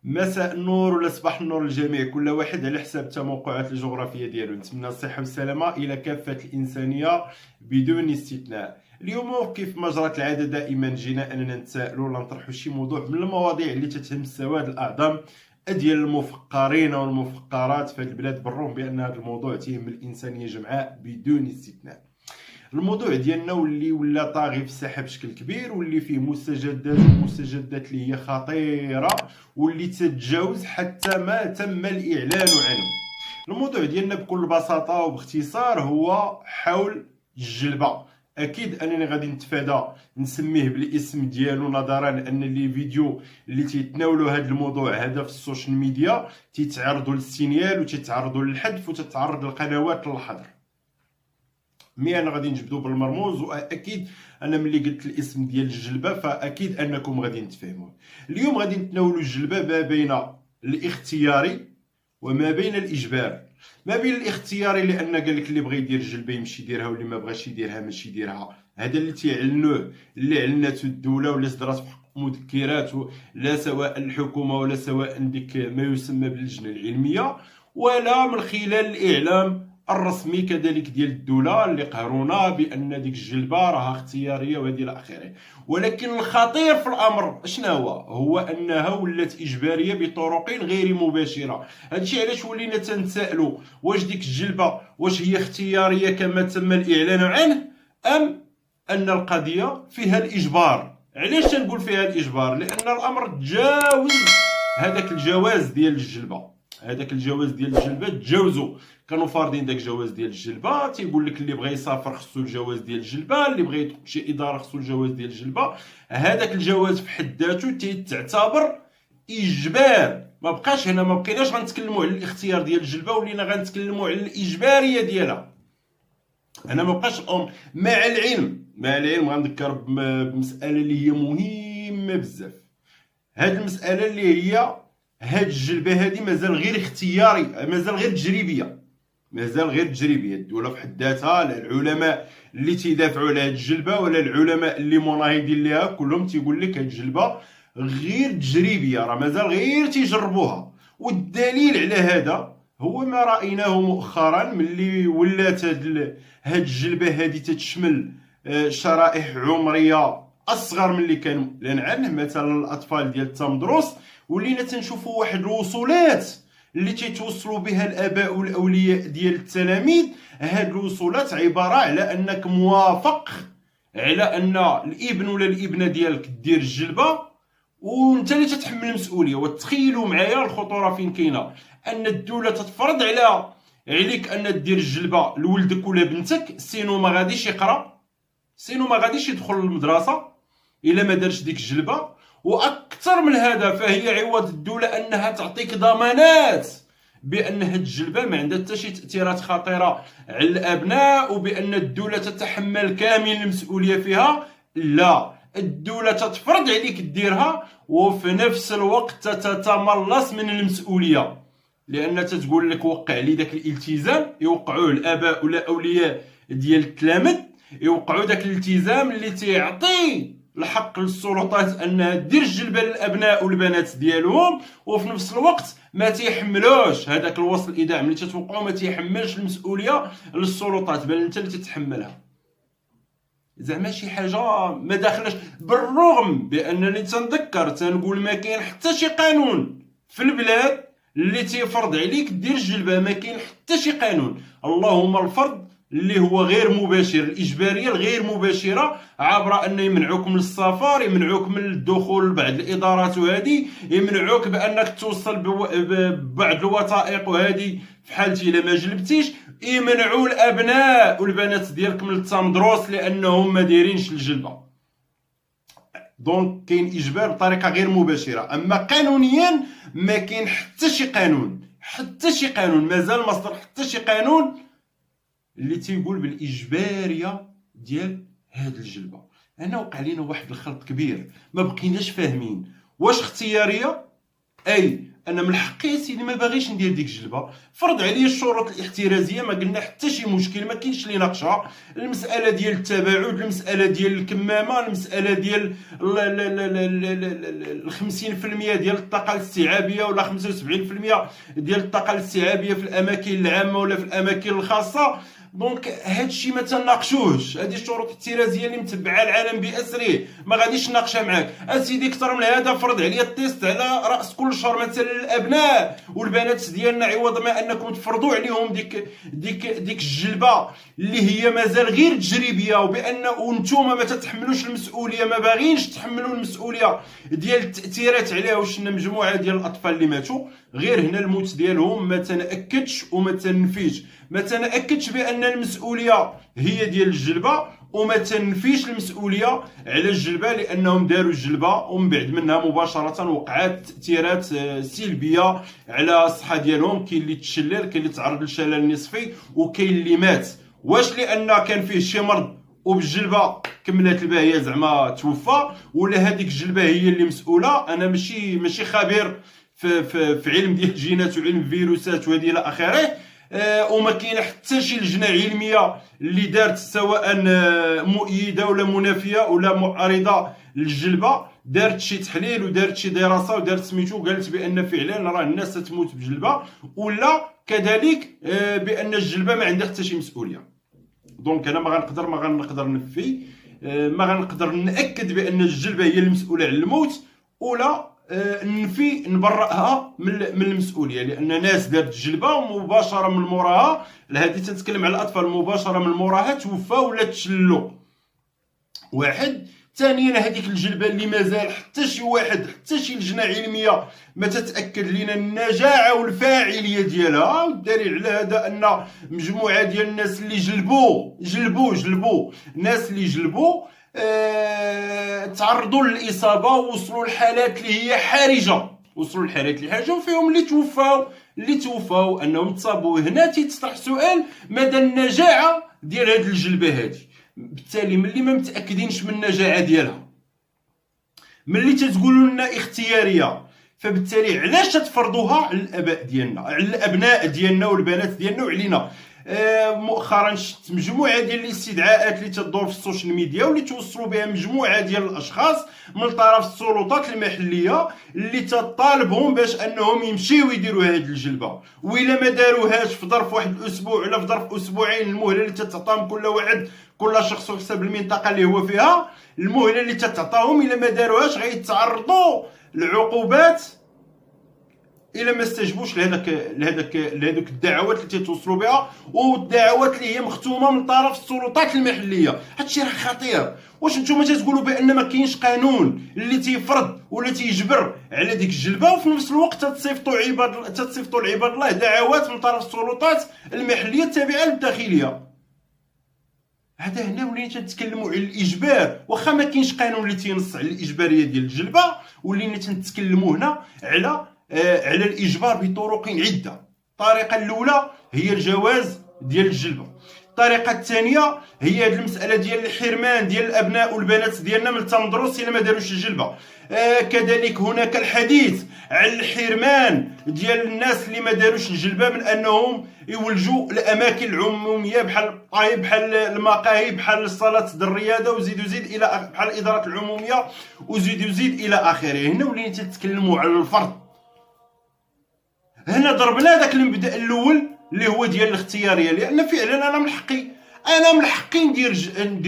مساء النور ولا صباح النور للجميع، كل واحد على حساب التموقعات الجغرافيه ديالو. نتمنى الصحه والسلامه الى كافه الانسانيه بدون استثناء. اليوم كيف ما جرت العاده دائما جينا اننا نتسائلوا ولا نطرحوا شي موضوع من المواضيع اللي تتهم السواد الاعظم ديال المفقرين والمفقرات في هذه البلاد، بالرغم بان هذا الموضوع تهم الانسانيه جمعاء بدون استثناء. الموضوع ديالنا ولا طاغي في الساحه بشكل كبير، واللي فيه مستجدات اللي هي خطيره، واللي تتجاوز حتى ما تم الاعلان عنه. الموضوع ديالنا بكل بساطه وباختصار هو حول الجلبه. اكيد انني غادي نتفادى نسميه بالاسم ديالو، نظرا ان لي فيديو اللي تيتناولوا هذا الموضوع هذا في السوشيال ميديا تيتعرضوا للسينيال وتيتعرضوا للحذف وتتعرض للقنوات للحظر. مي انا غادي نجبدو بالمرموز، واكيد انا ملي قلت الاسم ديال الجلبه فاكيد انكم غادي تفهموه. اليوم غادي نتناولوا الجلبه ما بين الاختياري وما بين الاجبار. ما بين الاختياري لان قال لك اللي بغى يدير الجلبه يمشي يديرها، واللي ما بغاش يديرها ماشي يديرها. هذا اللي تيعلنوه، اللي علنته الدوله ولا صدرات في حق مذكرات، لا سواء الحكومه ولا سواء ديك ما يسمى باللجنه العلميه، ولا من خلال الاعلام الرسمي كذلك ديال الدوله اللي قهرونا بان ديك الجلبه راها اختياريه وهذه الى اخره. ولكن الخطير في الامر شنو هو انها ولات اجباريه بطرق غير مباشره. هادشي علاش ولينا تنسالوا واش ديك الجلبه واش هي اختياريه كما تم الاعلان عنه، ام ان القضيه فيها الاجبار. علاش تنقول فيها الاجبار؟ لان الامر تجاوز هذاك الجواز ديال الجلبه. هذاك الجواز ديال الجلبه تجاوزوا، كانوا فارضين داك الجواز ديال الجلبه. تيقول لك اللي بغى يسافر خصو الجواز ديال الجلبه، اللي بغى يدخل شي اداره خصو الجواز ديال الجلبه. هذاك الجواز في حد ذاته تيتعتبر اجبار. ما بقاش هنا، ما بقيناش غنتكلموا على الاختيار ديال الجلبه، ولينا غنتكلموا على الاجباريه ديالها. انا ما بقاش مع العلم غنذكر بمساله اللي هي مهمه بزاف. هاد المساله اللي هي هاد الجلبه هادي مازال غير اختياري، مازال غير تجريبيه. الدوله في حد ذاتها، لا العلماء اللي تيدافعوا على هاد الجلبه ولا العلماء اللي مناهضين ليها كلهم تيقول لك هاد الجلبه غير تجريبيه، راه مازال غير تيجربوها. والدليل على هذا هو ما رايناه مؤخرا ملي ولات هاد الجلبه هادي تتشمل شرائح عمريه اصغر من اللي كان معلن عنه. مثلا الاطفال ديال التمدرس ولينا تنشوفوا واحد الوصولات اللي تيتوصلوا بها الاباء والاولياء ديال التلاميذ. هاد الوصولات عباره على انك موافق على ان الابن ولا الابنه ديالك دير الجلبه وانت اللي تتحمل المسؤوليه. وتخيلوا معايا الخطوره فين كاينه، ان الدوله تتفرض عليك ان دير الجلبه لولدك ولا بنتك، سينو ما غاديش يقرا، سينو ما غاديش يدخل المدرسه الا ما دارش ديك الجلبه. واكثر من هذا فهي عوض الدوله انها تعطيك ضمانات بان هاد الجلبه ما عندها حتى شي تاثيرات خطيره على الابناء، وبان الدوله تتحمل كامل المسؤوليه فيها. لا، الدوله تتفرض عليك ديرها وفي نفس الوقت تتملص من المسؤوليه، لان تتقول لك وقع لي داك الالتزام. يوقعوه الاباء ولا اولياء ديال التلاميذ، يوقعوا داك الالتزام اللي تيعطي الحق للسلطات انها دير الجلبه للابناء والبنات ديالهم، وفي نفس الوقت ما تيحملوش هذاك الوصل الاذاعي ملي تتوقعوا، ما تيحملش المسؤوليه للسلطات، بل انت اللي تتحملها. زعما شي حاجه ما داخلاش. بالرغم بانني تنذكر تنقول ما كاين حتى شي قانون في البلاد اللي تيفرض عليك دير الجلبه، ما كاين حتى شي قانون. اللهم الفرض اللي هو غير مباشر، الإجبارية الغير مباشرة عبر أن يمنعوك من السفر، يمنعوك من الدخول لبعض الإدارات، وهذه يمنعوك بأنك توصل ببعض الوثائق، وهذه في حالتي إلا ما جلبتيش يمنعوا الأبناء والبنات ديالك من التمدرس لأنهم ما دايرينش الجلبة. دونك كاين إجبار بطريقة غير مباشرة. أما قانونيا ما كاين حتى شي قانون، مازال ما صدر حتى شي قانون اللي تيقول بالاجباريه ديال هاد الجلبه. انا وقع لينا واحد الخلط كبير، ما بقيناش فاهمين واش اختياريه، اي انا من حقي يا سيدي ما باغيش ندير ديك الجلبه، فرض عليا الشروط الاحترازيه، ما قلنا حتى شي مشكل، ما كاينش اللي ناقشها. المساله ديال التباعد، المساله ديال الكمامه، المساله ديال ال 50% ديال الطاقه الاستيعابيه ولا 75% ديال الطاقه الاستيعابيه في الاماكن العامه ولا في الاماكن الخاصه. دونك هادشي ما تناقشوهش، هذه الشروط الاحترازيه اللي متبعه العالم باسره ما غاديش ناقشها معاك. اسيدي اكثر من هذا، فرض عليا التيست على راس كل شهر مثلا الابناء والبنات ديالنا، عوض ما انكم تفرضوا عليهم ديك الجلبه اللي هي مازال غير تجريبيه، وبان وانتم ما تتحملوش المسؤوليه، ما باغينش تحملوا المسؤوليه ديال التاثيرات عليها. وشنا مجموعه ديال الاطفال اللي ماتوا غير هنا الموت ديالهم ما تناكدش وما تنفيش، ما تناكدش بان المسؤوليه هي ديال الجلبه، وما تنفيش المسؤوليه على الجلبه لانهم داروا الجلبه ومن بعد منها مباشره وقعت تاثيرات سلبيه على الصحه ديالهم. كاين اللي تشلل، كاين اللي تعرض للشلل نصفي، وكاين اللي مات. واش لان كان فيه شي مرض وبالجلبه كملات الباهيه زعما توفى، ولا هذيك الجلبه هي اللي مسؤوله؟ انا ماشي خبير في علم ديال الجينات وعلم الفيروسات وهذه الى اخره. وما كاين حتى شي لجنه علميه اللي دارت سواء مؤيده ولا منافيه ولا معارضه للجلبه، دارت شي تحليل ودارت شي دراسه ودارت سميتو وقالت بان فعلا راه الناس تموت بالجلبه، ولا كذلك بان الجلبه ما عندها حتى شي مسؤوليه. دونك انا ما غنقدر نفي، ما غنقدر ناكد بان الجلبه هي المسؤوله على الموت، ولا نفي نبرأها من المسؤوليه، لان ناس دارت الجلبه ومباشره من موراها، هذه تنتكلم على الاطفال، مباشره من موراها توفى ولا تشلوا. واحد. ثانيا هذيك الجلبه اللي مازال حتى شي واحد، حتى شي لجنه علميه ما تتاكد لنا النجاعه والفاعليه ديالها. والدليل على هذا ان مجموعه ديال الناس اللي جلبوا الناس اللي جلبوا تعرضوا للاصابه ووصلوا لحالات اللي هي حرجه، وفيهم اللي توفاو انهم تصابوا. هنا تيطرح سؤال مدى النجاعه ديال هذه الجلبه هذه. بالتالي ملي ما متاكدينش من النجاعه ديالها، ملي تتقولوا لنا اختياريه، فبالتالي علاش تفرضوها على الاباء ديالنا، على الابناء ديالنا والبنات ديالنا وعلينا؟ مؤخرا شفت مجموعه ديال الاستدعاءات اللي تدور في السوشيال ميديا واللي توصلوا بها مجموعه ديال الاشخاص من طرف السلطات المحليه اللي تطالبهم باش انهم يمشيو يديروا هذه الجلبه، والا ما داروهاش في ظرف واحد الاسبوع ولا في ظرف اسبوعين، المهله اللي تتعطاهم كل شخص حسب المنطقه اللي هو فيها، المهله اللي تتعطاهم الا ما داروهاش غيتعرضوا لعقوبات الا ما استجبوش لهذوك الدعوات اللي تيتوصلوا بها، والدعوات اللي هي مختومه من طرف السلطات المحليه. هادشي راه خطير. واش نتوما تتقولوا بان ما كاينش قانون اللي تيفرض ولا تيجبر على ديك الجلبه، وفي نفس الوقت تتصيفطوا لعباد الله دعوات من طرف السلطات المحليه التابعه للداخليه؟ هذا هنا ولينا تنتكلموا على الاجبار، واخا ما كاينش قانون اللي تينص على الاجباريه ديال الجلبه، ولينا تنتكلموا هنا على الاجبار بطرق عده. الطريقه الاولى هي الجواز ديال الجلبه. الطريقه الثانيه هي هذه المساله ديال الحرمان ديال الابناء والبنات ديالنا من التندرس الا ما داروش الجلبه. كذلك هناك الحديث على الحرمان ديال الناس اللي ما داروش الجلبه من انهم يولجوا الاماكن العموميه بحال الطايب، بحال المقاهي، بحال الصالات ديال الرياضه، وزيد الى بحال الادارات العموميه، وزيد الى اخره. هنا ولينا تتكلموا على الفرض. هنا ضربنا داك المبدا الاول اللي هو ديال الاختياريه، لان فعلا انا من حقي ندير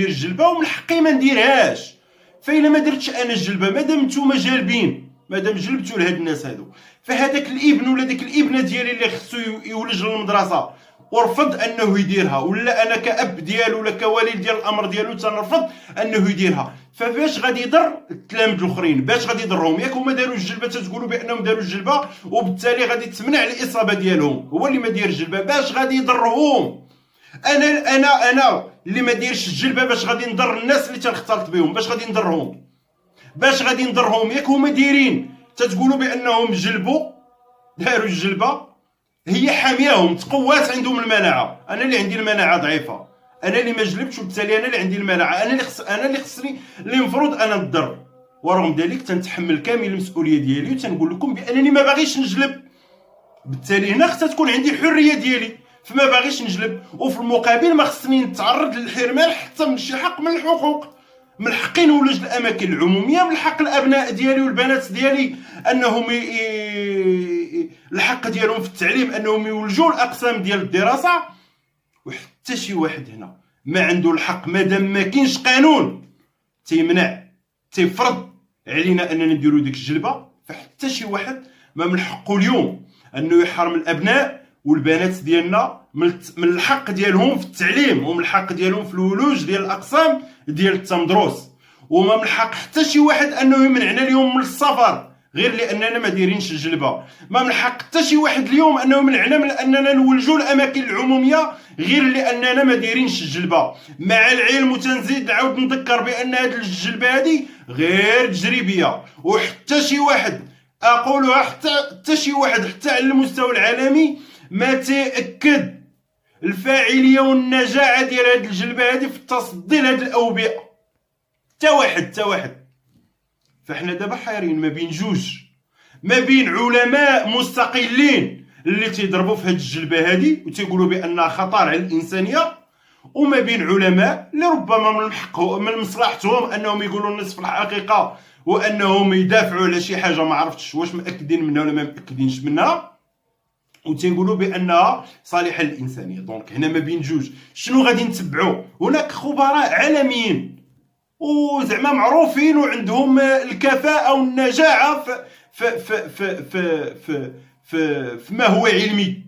الجلبه ومن حقي ما نديرهاش. فإلا ما درتش انا الجلبه، مادام نتوما جالبين، مادام جلبتوا لهاد الناس هادو، فهذاك الابن ولا ديك الابنه ديالي اللي خصو يولج للمدرسه ورفض انه يديرها، ولا انا كاب ديالو ولا كوالي ديال الامر ديالو تنرفض انه يديرها، فباش غادي يضر التلاميذ الاخرين؟ باش غادي يضرهم؟ ياك هما داروا الجلبه تتقولوا بانهم داروا الجلبه وبالتالي غادي تمنع الاصابه ديالهم. هو اللي ما داير الجلبه باش غادي يضرهم. انا اللي ما دايرش الجلبه باش غادي نضر الناس اللي تنختلط بهم؟ باش غادي نضرهم؟ ياك هما دايرين تتقولوا بانهم داروا الجلبه هي حامياهم، تقوات عندهم المناعه. انا اللي عندي المناعه ضعيفه، انا اللي ما جلبتش، وبالتالي انا اللي عندي المناعه، انا اللي خصني اللي المفروض انا نضر. ورغم ذلك تنتحمل كامل المسؤوليه ديالي وتنقول لكم بانني ما باغيش نجلب. بالتالي هنا خصها تكون عندي الحريه ديالي، فما باغيش نجلب، وفي المقابل ما خصني نتعرض للحرمان حتى من شي حق من الحقوق. من حقي نولج الاماكن العموميه، من حق الابناء ديالي والبنات ديالي انهم الحق ديالهم في التعليم انهم يولجوا الاقسام ديال الدراسه. وحتى شي واحد هنا ما عنده الحق مادام ما كاينش قانون تيمنع تيفرض علينا اننا نديروا ديك الجلبه، فحتى شي واحد ما من حقه اليوم انه يحرم الابناء والبنات ديالنا من الحق ديالهم في التعليم، ومن الحق ديالهم في الولوج ديال الاقسام ديال التمدروس. وما من الحق حتى شي واحد انه يمنعنا اليوم من السفر غير لاننا ما دايرينش الجلبه. ما من الحق حتى شي واحد اليوم انه يمنعنا من اننا نولجوا الاماكن العموميه غير لاننا ما دايرينش الجلبه. مع العلم وتنزيد نعاود نذكر بان هذه الجلبه هذه غير تجريبيه، وحتى شي واحد اقولها حتى شي واحد حتى على المستوى العالمي ما تاكد الفاعليه والنجاعه ديال هذه الجلبه هذه في التصدي لهذه الاوبئه. حتى واحد. فاحنا دابا حايرين ما بين جوج، ما بين علماء مستقلين اللي تيضربوا في هذه الجلبه هذه وتيقولوا بانها خطر على الانسانيه، وما بين علماء اللي ربما من حقهم من مصلحتهم انهم يقولوا نصف الحقيقه وانهم يدافعوا على شي حاجه ما عرفتش واش مأكدين منها ولا ما مأكدينش منها، وتيقولوا بانها صالحه للانسانيه. دونك هنا ما بين جوج، شنو غادي نتبعوا؟ هناك خبراء عالميين وزعما معروفين وعندهم الكفاءه والنجاعه في ما هو علمي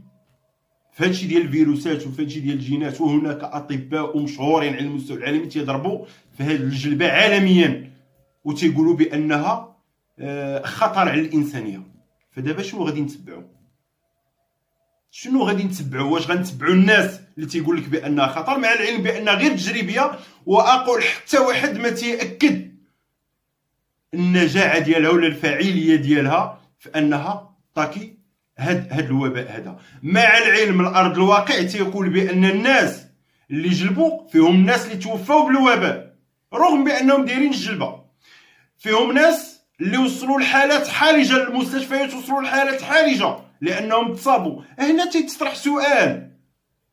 في هادشي ديال الفيروسات وفي هادشي ديال الجينات. وهناك اطباء مشهورين على المستوى العالمي تيضربوا في هذه الجلبه عالميا وتيقولوا بانها خطر على الانسانيه. فدابا شنو غادي نتبعوا؟ واش غنتبعوا الناس اللي تيقول لك بانها خطر مع العلم بانها غير تجريبيه، واقول حتى واحد ما تيأكد النجاعه ديالها ولا الفاعليه ديالها في انها طاكي هاد الوباء هذا. مع العلم الارض الواقع تيقول بان الناس اللي جلبوا فيهم الناس اللي توفاو بالوباء رغم بانهم دايرين الجلبه، فيهم ناس اللي وصلوا لحالات حرجه للمستشفيات، وصلوا لحالات حرجه لانهم تصابوا. هنا تيطرح سؤال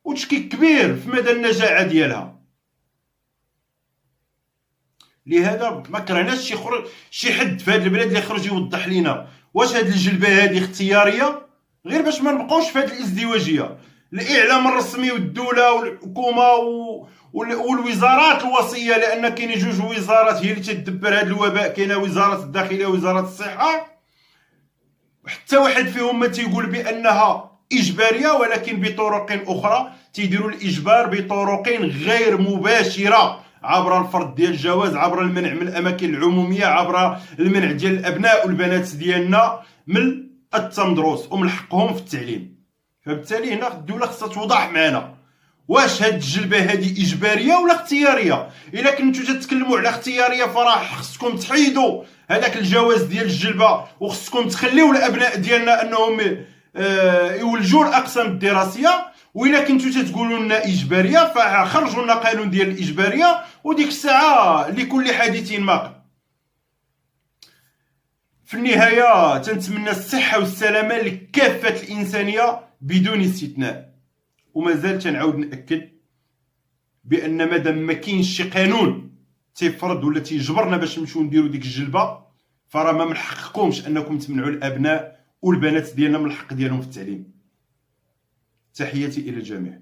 وتشكيك كبير في مدى النجاعه ديالها. لهذا ما كرهناش شي حد في هذه البلاد اللي يخرج يوضح لنا واش هذه الجلبه هذه اختياريه غير باش ما نبقاوش في هذه الازدواجيه. الاعلام الرسمي والدوله والحكومه والوزارات الوصيه، لان كاين جوج وزارات هي اللي تدبر هذا الوباء، كاينه وزاره الداخليه ووزاره الصحه، وحتى واحد فيهم ما تيقول بانها اجباريه، ولكن بطرق اخرى تيديروا الاجبار بطرق غير مباشره عبر الفرض ديال الجواز، عبر المنع من الاماكن العموميه، عبر المنع ديال الابناء والبنات ديالنا من التمدروس ومن حقهم في التعليم. فبالتالي هنا الدوله خصها توضح معنا واش هاد الجلبه هذه اجباريه ولا اختياريه. الا كنتو تتكلموا على اختياريه فراه خصكم تحيدوا هذاك الجواز ديال الجلبه، وخصكم تخليو الابناء ديالنا انهم يولجوا الاقسام الدراسيه. وإلا كنتو تتقولوا لنا اجباريه فخرجوا لنا قانون ديال الاجباريه، وديك الساعه لكل حديث مقال. في النهايه تنتمنى الصحه والسلامه لكافه الانسانيه بدون استثناء، ومازال تنعاود ناكد بان مادام ما كاينش شي قانون تيفرض ولا تيجبرنا باش نمشيو نديرو ديك الجلبه، فراه ما من حقكمش انكم تمنعوا الابناء والبنات ديالنا من الحق ديالهم في التعليم. تحياتي الى الجميع.